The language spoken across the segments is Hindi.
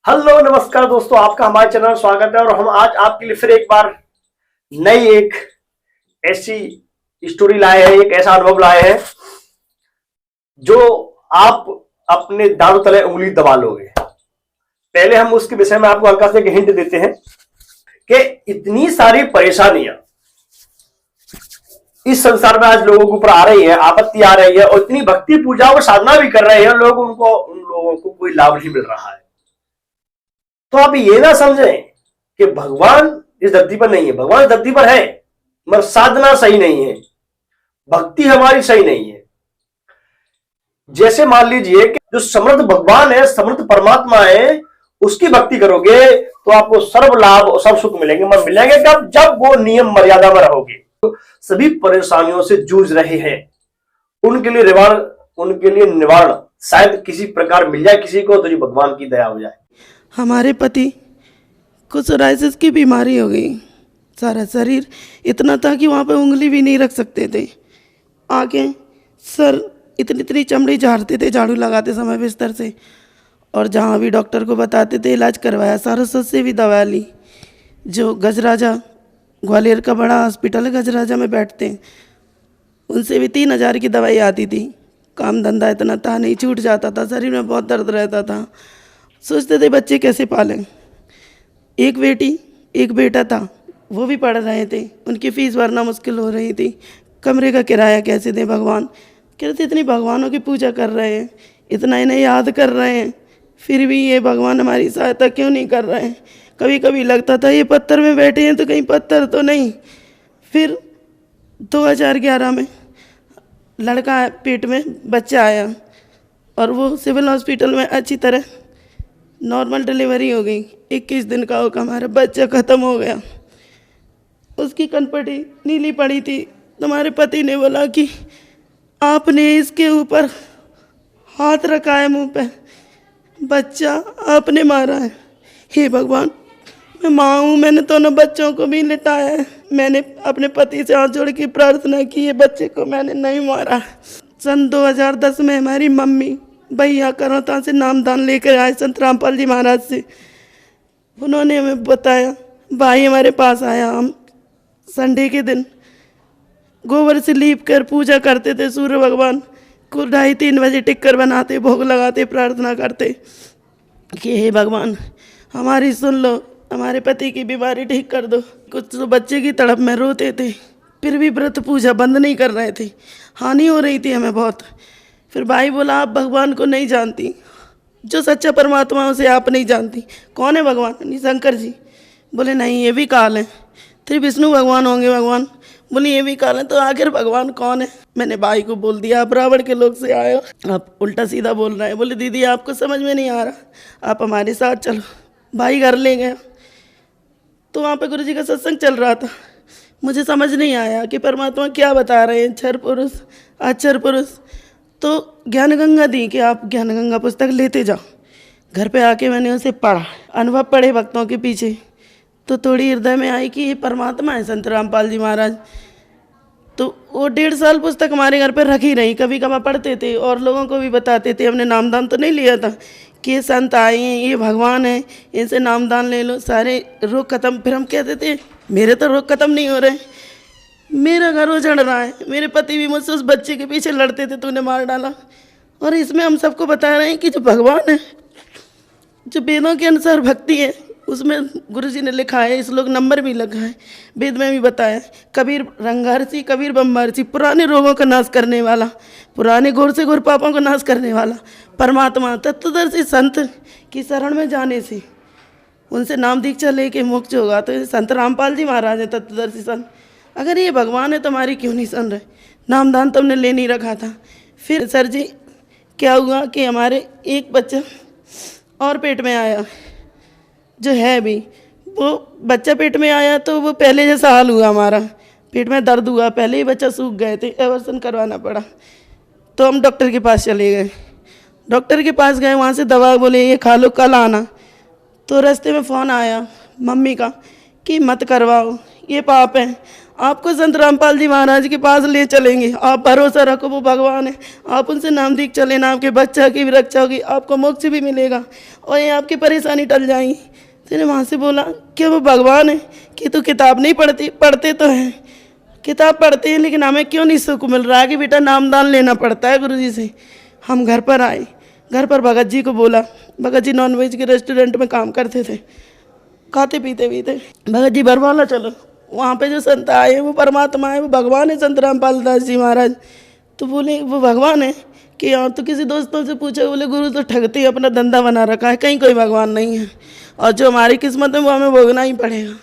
हेलो नमस्कार दोस्तों, आपका हमारे चैनल में स्वागत है। और हम आज आपके लिए फिर एक बार नई एक ऐसी स्टोरी लाए हैं, एक ऐसा अनुभव लाए हैं जो आप अपने दांतों तले उंगली दबा लोगे। पहले हम उसके विषय में आपको हल्का से एक हिंट देते हैं कि इतनी सारी परेशानियां इस संसार में आज लोगों के ऊपर आ रही है, आपत्ति आ रही है, और इतनी भक्ति पूजा और साधना भी कर रहे हैं लोग, उन लोगों को कोई लाभ नहीं मिल रहा है। तो आप ये ना समझें कि भगवान इस धरती पर नहीं है। भगवान इस धरती पर है, मगर साधना सही नहीं है, भक्ति हमारी सही नहीं है। जैसे मान लीजिए कि जो समर्थ भगवान है, समर्थ परमात्मा है, उसकी भक्ति करोगे तो आपको सर्व लाभ और सब सुख मिलेंगे। मगर मिलेंगे कब? जब वो नियम मर्यादा में रहोगे। तो सभी परेशानियों से जूझ रहे हैं, उनके लिए निवारण शायद किसी प्रकार मिल जाए किसी को, तो जी भगवान की दया हो जाए। हमारे पति को सोराइसिस की बीमारी हो गई। सारा शरीर इतना था कि वहाँ पे उंगली भी नहीं रख सकते थे। आगे सर इतनी इतनी चमड़ी झाड़ते थे झाड़ू लगाते समय बिस्तर से, और जहाँ भी डॉक्टर को बताते थे इलाज करवाया। सारस्वत से भी दवा ली, जो गजराजा ग्वालियर का बड़ा हॉस्पिटल है, गजराजा में बैठते हैं, उनसे भी 3,000 की दवाई आती थी। काम धंधा इतना था नहीं, छूट जाता था, शरीर में बहुत दर्द रहता था। सोचते थे बच्चे कैसे पालें। एक बेटी एक बेटा था, वो भी पढ़ रहे थे, उनकी फ़ीस भरना मुश्किल हो रही थी। कमरे का किराया कैसे दें? भगवान कहते इतनी भगवानों की पूजा कर रहे हैं, इतना इन्हें याद कर रहे हैं, फिर भी ये भगवान हमारी सहायता क्यों नहीं कर रहे हैं? कभी कभी लगता था ये पत्थर में बैठे हैं तो कहीं पत्थर तो नहीं। फिर 2011 में लड़का पेट में बच्चा आया, और वो सिविल हॉस्पिटल में अच्छी तरह नॉर्मल डिलीवरी हो गई। 21 दिन का होगा, हमारा बच्चा ख़त्म हो गया। उसकी कनपटी नीली पड़ी थी। तुम्हारे पति ने बोला कि आपने इसके ऊपर हाथ रखा है मुंह पे, बच्चा आपने मारा है। हे भगवान, मैं माँ हूँ, मैंने दोनों बच्चों को भी लिटाया है। मैंने अपने पति से हाथ जोड़ के प्रार्थना की, ये बच्चे को मैंने नहीं मारा। सन 2010 में हमारी मम्मी भैया करौता से नामदान लेकर आए संत रामपाल जी महाराज से। उन्होंने हमें बताया, भाई हमारे पास आया। हम संडे के दिन गोबर से लीप कर पूजा करते थे। सूर्य भगवान को 2:30-3 बजे टिक्कर बनाते, भोग लगाते, प्रार्थना करते कि हे भगवान हमारी सुन लो, हमारे पति की बीमारी ठीक कर दो। कुछ तो बच्चे की तड़प में रोते थे, फिर भी व्रत पूजा बंद नहीं कर रहे थे। हानि हो रही थी हमें बहुत। फिर भाई बोला आप भगवान को नहीं जानती, जो सच्चा परमात्मा उसे आप नहीं जानती। कौन है भगवान? नहीं, शंकर जी। बोले नहीं, ये भी काल है। फिर विष्णु भगवान होंगे भगवान। बोले ये भी काल है, तो आखिर भगवान कौन है? मैंने भाई को बोल दिया आप रावण के लोग से आए हो, आप उल्टा सीधा बोल रहे हैं। बोले दीदी आपको समझ में नहीं आ रहा, आप हमारे साथ चलो। भाई घर ले गया, तो वहाँ पे गुरु जी का सत्संग चल रहा था। मुझे समझ नहीं आया कि परमात्मा क्या बता रहे हैं, क्षर पुरुष अक्षर पुरुष। तो ज्ञान गंगा दी कि आप ज्ञान गंगा पुस्तक लेते जाओ। घर पे आके मैंने उसे पढ़ा, अनुभव पढ़े भक्तों के पीछे, तो थोड़ी हृदय में आई कि ये परमात्मा है संत रामपाल जी महाराज। तो वो 1.5 साल पुस्तक हमारे घर पे रखी रही। कभी कभार पढ़ते थे और लोगों को भी बताते थे। हमने नामदान तो नहीं लिया था कि ये संत आए हैं, ये भगवान है, इनसे नामदान ले लो, सारे रोग खत्म। फिर हम कहते थे मेरे तो रोग खत्म नहीं हो रहे, मेरा घर उजड़ रहा है, मेरे पति भी मुझसे उस बच्चे के पीछे लड़ते थे, तूने मार डाला। और इसमें हम सबको बता रहे हैं कि जो भगवान है, जो वेदों के अनुसार भक्ति है, उसमें गुरुजी ने लिखा है, इस लोग नंबर भी लगा है, वेद में भी बताया। कबीर रंगारसी, कबीर बम्बारसी, पुराने रोगों का नाश करने वाला, पुराने घोर से घोर पापों का नाश करने वाला परमात्मा तत्वदर्शी संत की शरण में जाने से उनसे नाम दीक्षा लेके मोक्ष होगा। तो संत रामपाल जी महाराज है तत्वदर्शी संत। अगर ये भगवान है तो हमारी क्यों नहीं सुन रहे? नामदान तो हमने ले नहीं रखा था। फिर सर जी क्या हुआ कि हमारे एक बच्चा और पेट में आया, जो है भी वो बच्चा पेट में आया, तो वो पहले जैसा हाल हुआ, हमारा पेट में दर्द हुआ, पहले ही बच्चा सूख गए थे, एवर्सन करवाना पड़ा। तो हम डॉक्टर के पास चले गए। डॉक्टर के पास गए, वहाँ से दवा बोले ये खा लो, कल आना। तो रास्ते में फ़ोन आया मम्मी का कि मत करवाओ, ये पाप है, आपको संत रामपाल जी महाराज के पास ले चलेंगे, आप भरोसा रखो, वो भगवान है, आप उनसे नाम दीख चले ना, आपके बच्चा की भी रक्षा होगी, आपको मोक्ष भी मिलेगा और ये आपकी परेशानी टल जाएगी। मैंने वहाँ से बोला कि वो भगवान है कि तू किताब नहीं पढ़ती? पढ़ते तो हैं, किताब पढ़ते हैं, लेकिन हमें क्यों नहीं सुख मिल रहा है कि बेटा नामदान लेना पड़ता है गुरुजी से। हम घर पर आए, घर पर भगत जी को बोला, भगत जी नॉनवेज के रेस्टोरेंट में काम करते थे, खाते पीते पीते भगत जी बरवाला चलो, वहाँ पे जो संत आए वो परमात्मा है, वो भगवान है संत रामपाल दास जी महाराज। तो बोले वो भगवान है कि हाँ। तो किसी दोस्तों से पूछा, बोले गुरु तो ठगते ही अपना धंधा बना रखा है, कहीं कोई भगवान नहीं है और जो हमारी किस्मत है वो हमें भोगना ही पड़ेगा।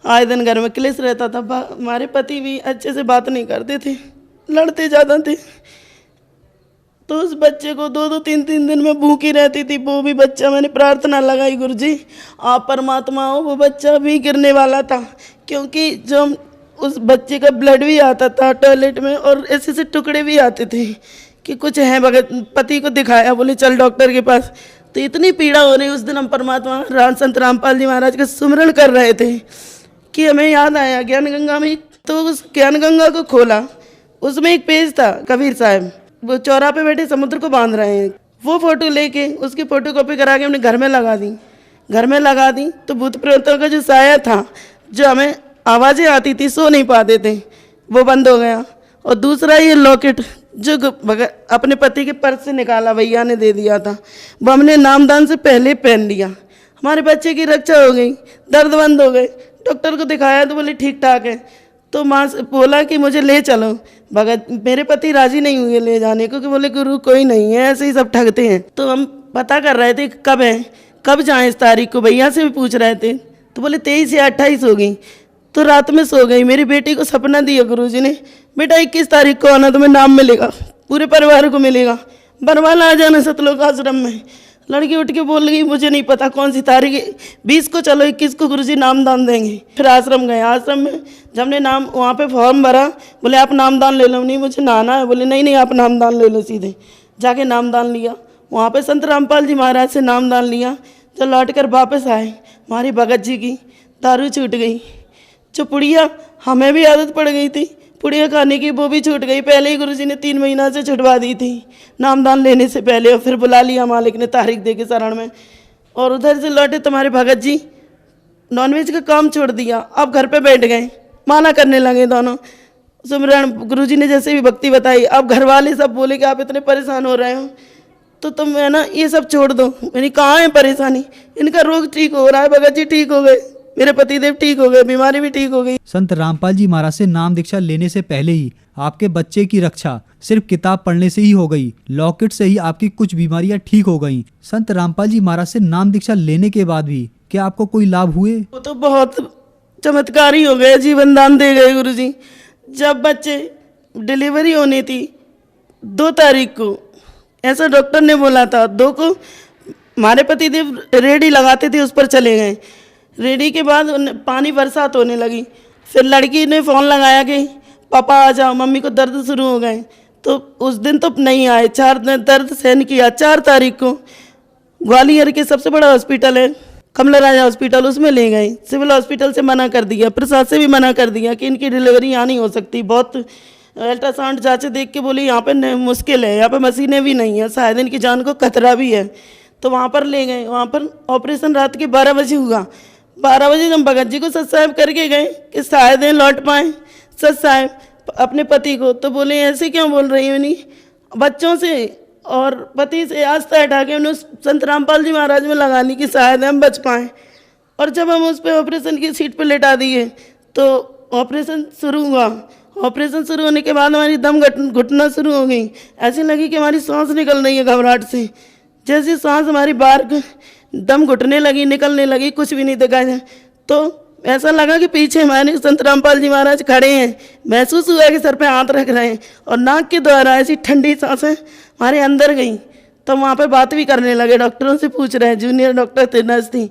आए दिन घर में क्लेश रहता था, हमारे पति भी अच्छे से बात नहीं करते थे, लड़ते ज़्यादा थे। तो उस बच्चे को 2-2 3-3 दिन में भूखी रहती थी वो भी बच्चा। मैंने प्रार्थना लगाई, गुरुजी आप परमात्मा हो। वो बच्चा भी गिरने वाला था, क्योंकि जो उस बच्चे का ब्लड भी आता था टॉयलेट में और ऐसे से टुकड़े भी आते थे कि कुछ है। भगत पति को दिखाया, बोले चल डॉक्टर के पास। तो इतनी पीड़ा हो रही, उस दिन हम परमात्मा संत रामपाल जी महाराज का सुमिरन कर रहे थे कि हमें याद आया ज्ञान गंगा में। तो उस ज्ञान गंगा को खोला, उसमें एक पेज था, कबीर साहब वो चौरा पे बैठे समुद्र को बांध रहे हैं। वो फोटो लेके उसकी फोटो कॉपी करा के हमने घर में लगा दी। घर में लगा दी तो भूत प्रेतों का जो साया था, जो हमें आवाज़ें आती थी, सो नहीं पाते थे, वो बंद हो गया। और दूसरा ये लॉकेट जो अपने पति के पर्स से निकाला, भैया ने दे दिया था, वो हमने नामदान से पहले पहन लिया। हमारे बच्चे की रक्षा हो गई, दर्द बंद हो गए। डॉक्टर को दिखाया तो बोले ठीक ठाक है। तो माँ से बोला कि मुझे ले चलो। भगत मेरे पति राजी नहीं हुए ले जाने को, कि बोले गुरु कोई नहीं है, ऐसे ही सब ठगते हैं। तो हम पता कर रहे थे कब है, कब जाएं इस तारीख को, भैया से भी पूछ रहे थे। तो बोले 23 या 28 हो गई। तो रात में सो गई। मेरी बेटी को सपना दिया गुरुजी ने, बेटा 21 तारीख को आना, तुम्हें नाम मिलेगा, पूरे परिवार को मिलेगा, बरवाला आ जाना सतलोक आश्रम में। लड़की उठ के बोल गई मुझे नहीं पता कौन सी तारीख है, 20 को चलो, 21 को गुरुजी नामदान देंगे। फिर आश्रम गए। आश्रम में जब हमने नाम वहाँ पे फॉर्म भरा, बोले आप नामदान ले लो। नहीं मुझे नहाना है। बोले नहीं नहीं आप नामदान ले लो। सीधे जाके नामदान लिया। वहाँ पे संत रामपाल जी महाराज से नामदान लिया। जब लौट कर वापस आए, हमारी भगत जी की दारू छूट गई। जो पुड़िया हमें भी आदत पड़ गई थी पुड़िया खाने की, वो भी छूट गई। पहले ही गुरुजी ने 3 महीना से छुटवा दी थी नामदान लेने से पहले। और फिर बुला लिया मालिक ने तारीख दे के शरण में। और उधर से लौटे तुम्हारे भगत जी नॉनवेज का काम छोड़ दिया, अब घर पे बैठ गए, माला करने लगे दोनों। सुमिरन गुरुजी ने जैसे भी भक्ति बताई। अब घर वाले सब बोले कि आप इतने परेशान हो रहे हो तो तुम है ना ये सब छोड़ दो। मैंने कहाँ है परेशानी, इनका रोग ठीक हो रहा है, भगत जी ठीक हो गए, मेरे पतिदेव ठीक हो गए, बीमारी भी ठीक हो गई। संत रामपाल जी महाराज से नाम दीक्षा लेने से पहले ही आपके बच्चे की रक्षा सिर्फ किताब पढ़ने से ही हो गई। लॉकेट से ही आपकी कुछ बीमारियां ठीक हो गईं। संत रामपाल जी महाराज से नाम दीक्षा लेने के बाद भी क्या आपको कोई लाभ हुए? वो तो बहुत चमत्कार ही हो गए, जीवन दान दे गए गुरुजी। जब बच्चे डिलीवरी होनी थी 2 तारीख को, ऐसा डॉक्टर ने बोला था, 2 को हमारे पतिदेव रेडी लगाते थे, उस पर चले गए। रेडी के बाद पानी बरसात होने लगी। फिर लड़की ने फ़ोन लगाया कि पापा आ जाओ, मम्मी को दर्द शुरू हो गए। तो उस दिन तो नहीं आए, 4 दिन दर्द सहन किया। 4 तारीख को ग्वालियर के सबसे बड़ा हॉस्पिटल है कमला राजा हॉस्पिटल, उसमें ले गए। सिविल हॉस्पिटल से मना कर दिया, प्रसाद से भी मना कर दिया कि इनकी डिलीवरी यहाँ नहीं हो सकती। बहुत अल्ट्रासाउंड जांचें देख के बोली यहाँ पे मुश्किल है, यहाँ पे मशीनें भी नहीं है, शायद इनकी जान को खतरा भी है। तो वहाँ पर ले गए। वहाँ पर ऑपरेशन रात के 12 बजे हुआ। 12 बजे हम भगत जी को सत साहब करके गए कि शायद लौट पाएँ सत साहब अपने पति को। तो बोले ऐसे क्यों बोल रही हो, नहीं बच्चों से और पति से आस्था हटा के उन्होंने संत रामपाल जी महाराज में लगा ली कि शायद हम बच पाएँ। और जब हम उस पर ऑपरेशन की सीट पर लेटा दिए तो ऑपरेशन शुरू हुआ। ऑपरेशन शुरू होने के बाद हमारी दम घुटना शुरू हो गई। ऐसी लगी कि हमारी सांस निकल रही है घबराहट से। जैसी सांस हमारी बाहर दम घुटने लगी, निकलने लगी, कुछ भी नहीं दिखा जाए। तो ऐसा लगा कि पीछे हमारे संत रामपाल जी महाराज खड़े हैं। महसूस हुआ कि सर पे हाथ रख रहे हैं और नाक के द्वारा ऐसी ठंडी सांसें हमारे अंदर गई। तो वहाँ पे बात भी करने लगे, डॉक्टरों से पूछ रहे हैं, जूनियर डॉक्टर थे, नर्स थी,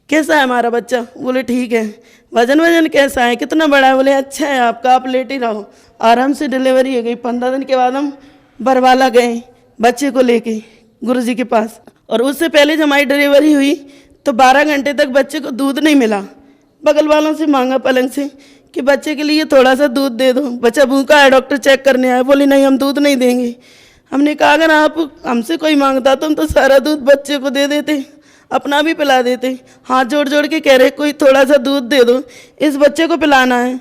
कैसा है हमारा बच्चा? बोले ठीक है। वजन कैसा है, कितना बड़ा है? बोले अच्छा है आपका, आप लेट ही रहो। आराम से डिलीवरी हो गई। 15 दिन के बाद हम बरवाला गए बच्चे को लेके गुरुजी के पास। और उससे पहले जब हमारी डिलीवरी हुई तो 12 घंटे तक बच्चे को दूध नहीं मिला। बगल वालों से मांगा पलंग से कि बच्चे के लिए थोड़ा सा दूध दे दो, बच्चा भूखा है, डॉक्टर चेक करने आए। बोली नहीं, हम दूध नहीं देंगे। हमने कहा अगर आप हमसे कोई मांगता तो हम तो सारा दूध बच्चे को दे देते, अपना भी पिला देते। हाथ जोड़ जोड़ के कह रहे कोई थोड़ा सा दूध दे दो, इस बच्चे को पिलाना है।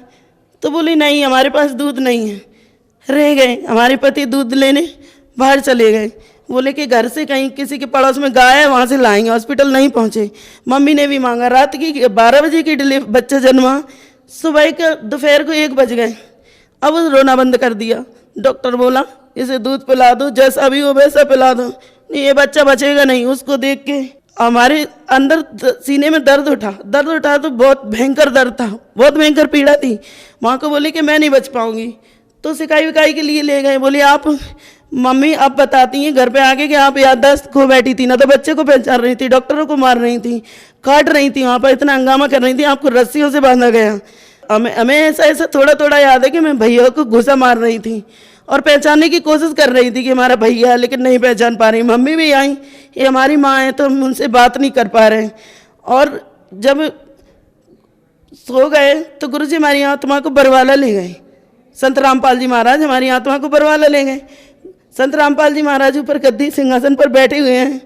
तो बोली नहीं, हमारे पास दूध नहीं है। रह गए। हमारे पति दूध लेने बाहर चले गए। बोले कि घर से कहीं किसी के पड़ोस में गाय है, वहाँ से लाएंगे। हॉस्पिटल नहीं पहुँचे। मम्मी ने भी मांगा। रात की 12 बजे की डिलीवरी, बच्चा जन्मा। सुबह के दोपहर को 1 बज गए। अब रोना बंद कर दिया। डॉक्टर बोला इसे दूध पिला दो, जैसा भी हो वैसा पिला दो, नहीं ये बच्चा बचेगा नहीं। उसको देख के हमारे अंदर सीने में दर्द उठा तो बहुत भयंकर दर्द था, बहुत भयंकर पीड़ा थी। माँ को बोली कि मैं नहीं बच पाऊंगी। तो सिकाई विकाई के लिए ले गए। बोली आप मम्मी अब बताती हैं घर पे आके कि आप याददाश्त खो बैठी थी ना, तो बच्चे को पहचान रही थी, डॉक्टरों को मार रही थी, काट रही थी, वहाँ पर इतना हंगामा कर रही थी, आपको रस्सियों से बांधा गया। हमें ऐसा थोड़ा थोड़ा याद है कि मैं भैया को घुसा मार रही थी और पहचानने की कोशिश कर रही थी कि हमारा भैया है, लेकिन नहीं पहचान पा रही। मम्मी भी आई, ये हमारी माँ है, तो हम उनसे बात नहीं कर पा रहे। और जब सो गए तो गुरुजी हमारी आत्मा को बरवाला ले गए। संत रामपाल जी महाराज हमारी आत्मा को बरवाला ले गए। संत रामपाल जी महाराज ऊपर गद्दी सिंहासन पर बैठे हुए हैं,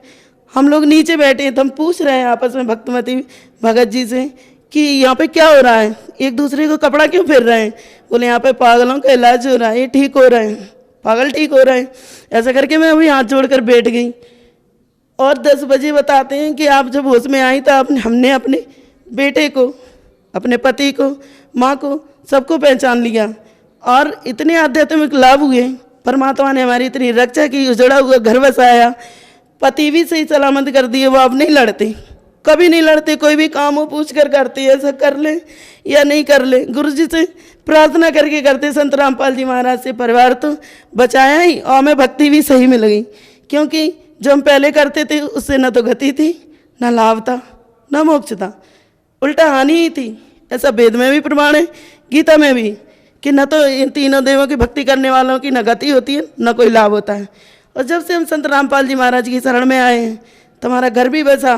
हम लोग नीचे बैठे हैं। तो हम पूछ रहे हैं आपस में भक्तमती भगत जी से कि यहाँ पे क्या हो रहा है, एक दूसरे को कपड़ा क्यों फेर रहे हैं। बोले यहाँ पे पागलों का इलाज हो रहा है, ये ठीक हो रहे हैं, पागल ठीक हो रहे हैं। ऐसा करके मैं अभी हाथ जोड़कर बैठ गई। और 10 बजे बताते हैं कि आप जब होश में आई तो हमने अपने बेटे को, अपने पति को, माँ को, सबको पहचान लिया। और इतने आध्यात्मिक लाभ हुए। परमात्मा ने हमारी इतनी रक्षा की, उजड़ा हुआ घर बसाया, पति भी सही सलामत कर दिए। वो अब नहीं लड़ते, कभी नहीं लड़ते। कोई भी काम हो पूछ कर करते, ऐसा कर ले या नहीं कर ले, गुरु जी से प्रार्थना करके करते। संत रामपाल जी महाराज से परिवार तो बचाया ही, और हमें भक्ति भी सही मिल गई। क्योंकि जो हम पहले करते थे उससे न तो गति थी, न लाभ था, न मोक्ष था, उल्टा हानि ही थी। ऐसा वेद में भी प्रमाण है, गीता में भी, कि न तो इन तीनों देवों की भक्ति करने वालों की न गति होती है, न कोई लाभ होता है। और जब से हम संत रामपाल जी महाराज की शरण में आए हैं तो हमारा घर भी बसा।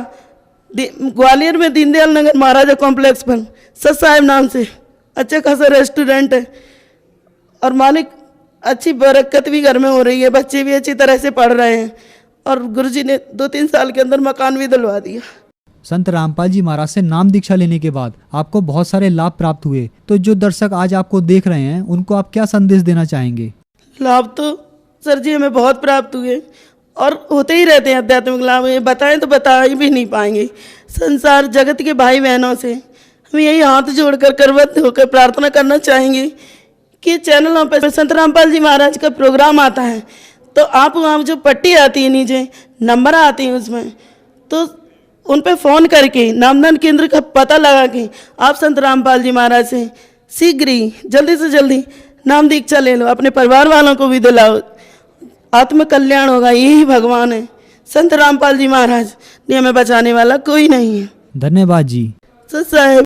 ग्वालियर में दीनदयाल नगर महाराजा कॉम्प्लेक्स पर सत साहिब नाम से अच्छा खासा रेस्टोरेंट है। और मालिक अच्छी बरकत भी घर में हो रही है, बच्चे भी अच्छी तरह से पढ़ रहे हैं। और गुरुजी ने 2-3 साल के अंदर मकान भी दिलवा दिया। संत रामपाल जी महाराज से नाम दीक्षा लेने के बाद आपको बहुत सारे लाभ प्राप्त हुए। तो जो दर्शक आज आपको देख रहे हैं उनको आप क्या संदेश देना चाहेंगे? लाभ तो सर जी हमें बहुत प्राप्त हुए और होते ही रहते हैं आध्यात्मिक लाभ। ये बताएं तो बता ही भी नहीं पाएंगे। संसार जगत के भाई बहनों से हम यही हाथ जोड़कर करवत होकर प्रार्थना करना चाहेंगे कि चैनलों पर संत रामपाल जी महाराज का प्रोग्राम आता है तो आप वहाँ जो पट्टी आती है, नीचे नंबर आती है, उसमें तो उन पे फ़ोन करके नामदान केंद्र का पता लगा के आप संत रामपाल जी महाराज से शीघ्र ही जल्दी से जल्दी नाम दीक्षा ले लो, अपने परिवार वालों को भी दिलाओ, आत्म कल्याण होगा। यही भगवान है। संत रामपाल जी महाराज ने हमें बचाने वाला कोई नहीं है। धन्यवाद जी। सत साहिब।